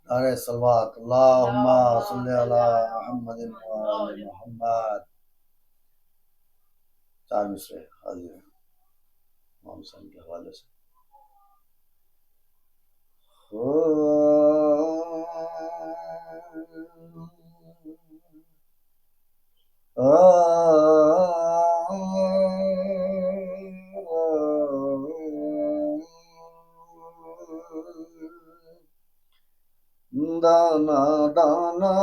نعرہ صلوات اللہم صلی علی محمد وآل محمد. 4 مصرے حاضر ہیں امام حسین کے حوالے سے. دانا دانا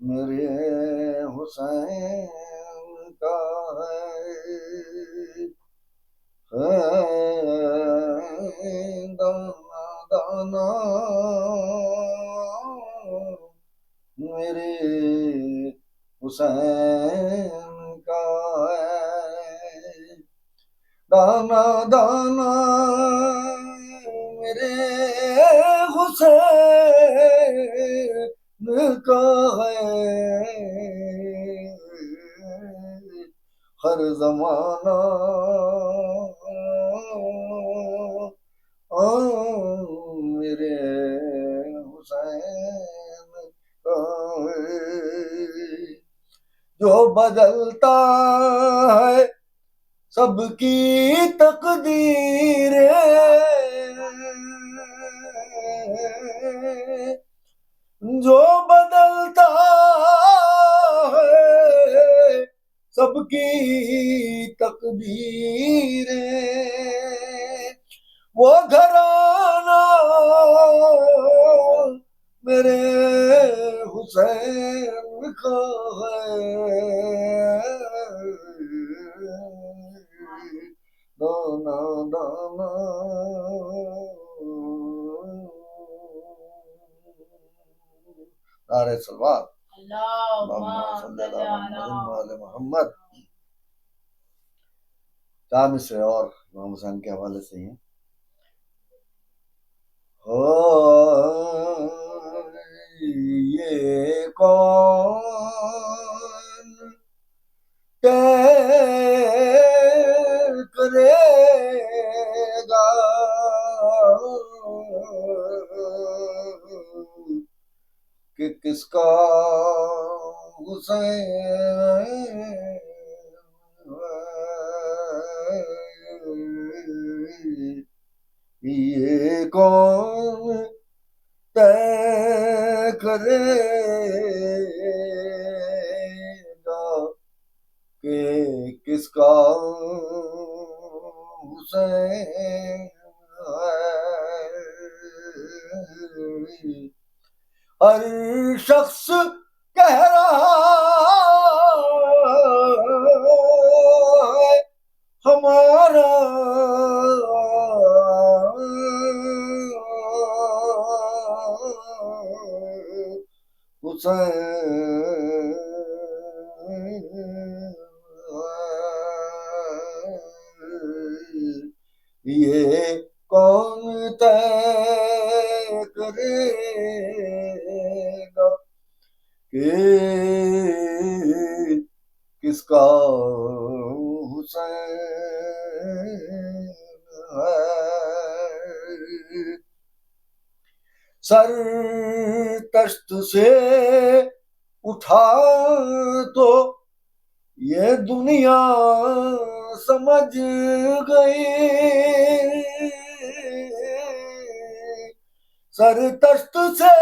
میرے حسین کا ہے، دانا دانا میرے حسین کا ہے، دانا دانا میرے حسین کا ہے، ہر زمانہ میرے حسین کا ہے، جو بدلتا ہے سب کی تقدیر، جو بدلتا ہے سب کی تقدیر، وہ گھرانہ میرے حسین کا ہے، دانا دانا نعرہ صلوات اللہم صلی علی محمد وآل محمد. 4 مصرے اور امام حسین کے حوالے سے ہیں. یہ کون طے کرے گا کہ کس کا حسین ہے، یہ کون طے کرے گا کہ کس کا حسین ہے، ہر شخص کہہ رہا ہے ہمارا حسین ہے، یہ کون طے کرے گا کہ کس کا حسین ہے، سر تشت سے اٹھا تو یہ دنیا سمجھ گئی، سر تشت سے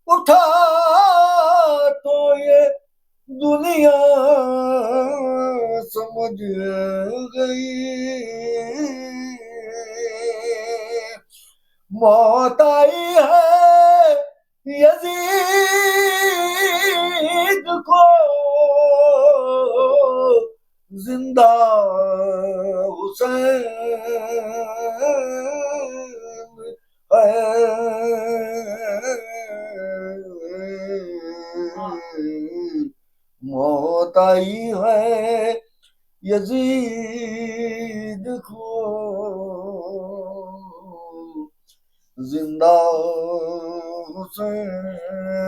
اٹھا تو یہ دنیا سمجھ گئی، موت آئی ہے یزید کو زندہ حسین ہے، موت آئی ہے یزید کو زندہ حسین ہے،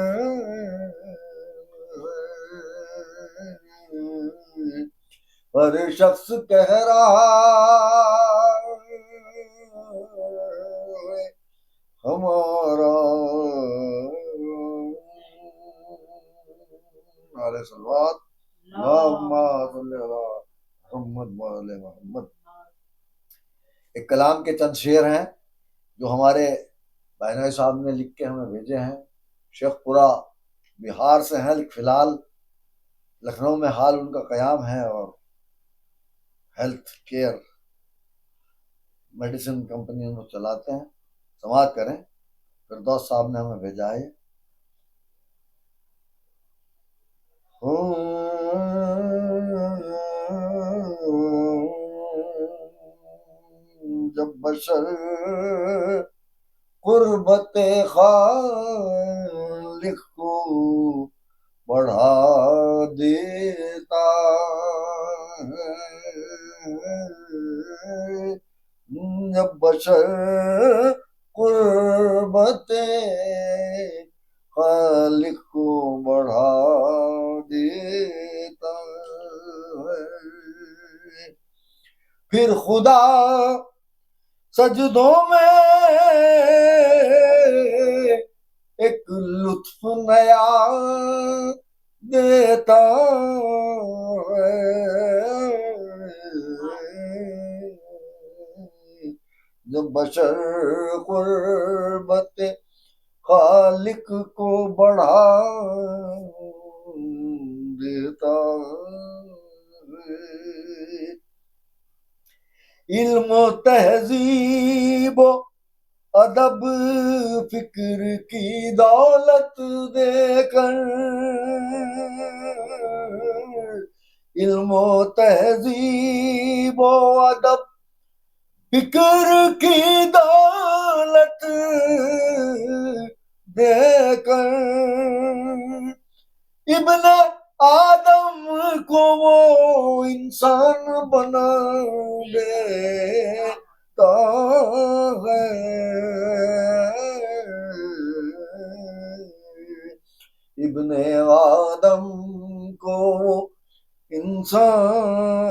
ہر شخص کہہ رہا محمد۔ ایک کلام کے چند شعر ہیں جو ہمارے بہنوئی صاحب نے لکھ کے ہمیں بھیجے ہیں۔ شیخ پورہ بہار سے ہیں، فی الحال لکھنؤ میں حال ان کا قیام ہے اور ہیلتھ کیئر میڈیسن کمپنی ان کو چلاتے ہیں۔ سماعت کریں، فردوس صاحب نے ہمیں بھیجا ہے۔ جب بشر قربت خالق کو بڑھا دیتا ہے، جب بشر قربت خالق کو بڑھا دیتا ہے، پھر خدا سجدوں میں ایک لطف نیا دیتا ہے، جب بشر قربت خالق کو بڑھا دیتا ہے، علم و تہذیب و ادب فکر کی دولت دے کر، علم و تہذیب و ادب فکر کی دولت دے کر، ابن آدم کو وہ انسان بنا دیتا ہے، ابن آدم کو وہ انسان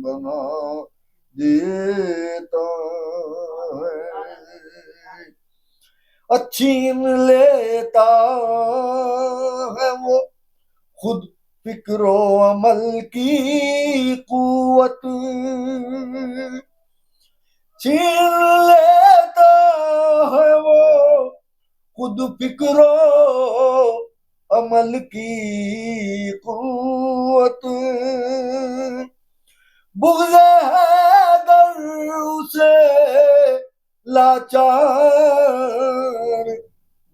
بنا دیتا ہے، چھین لیتا ہے وہ خود فکر و عمل کی قوت، چھین لیتا ہے وہ خود فکر و عمل کی قوت، بغض حیدر اسے لاچار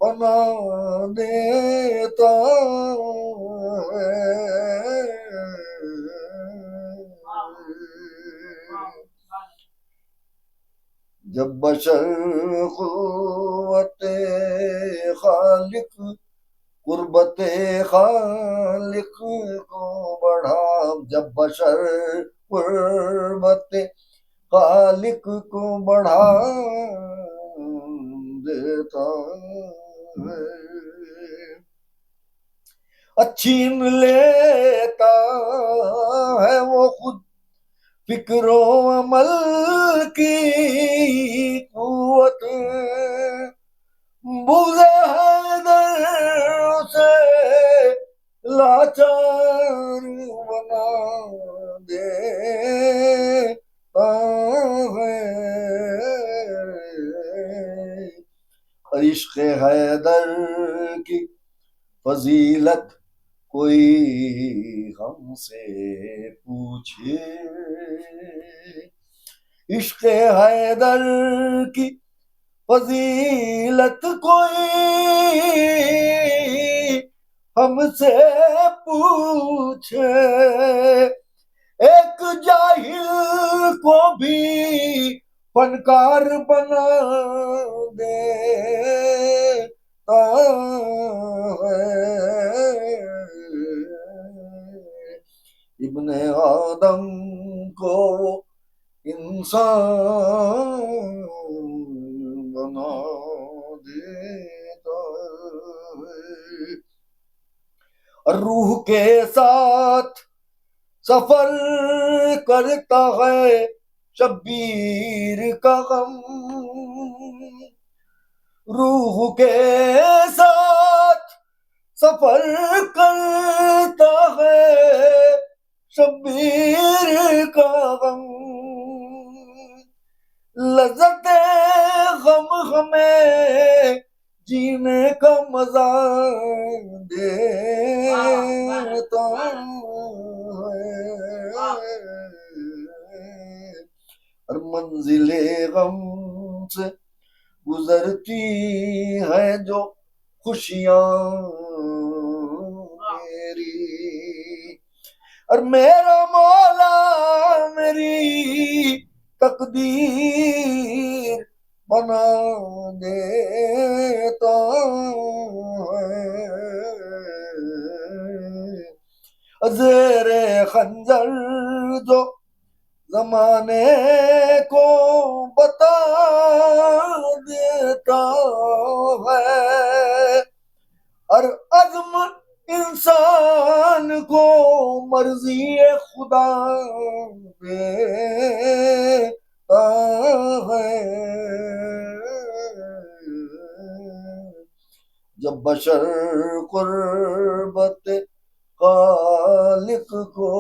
بنا دیتا ہے، جب بشر قوت خالق قربت خالق کو بڑھا، جب بشر قربت خالق کو بڑھا دیتا ہے، چھین لیتا ہے وہ خود فکر و عمل کی قوت، بغض حیدر سے لاچار بنا دیتا ہے، عشق حیدر کی فضیلت کوئی ہم سے پوچھے، عشق حیدر کی فضیلت کوئی ہم سے پوچھے، ایک جاہل کو بھی فنکار بنا دیتا ہے، ابن آدم کو انسان بنا دیتا ہے، روح کے ساتھ سفر کرتا ہے شبیر کا غم، روح کے ساتھ سفر کرتا ہے شبیر کا غم، لذت غم ہمیں جینے کا مزہ دیتا ہے، ہر منزل غم سے گزرتی ہے جو خوشیاں میری، اور میرا مولا میری تقدیر بنا دیتا ہے، زیر خنجر جو زمانے کو بتا دیتا ہے، ہر عزم انسان کو مرضی خدا دیتا ہے، جب بشر قربت خالق کو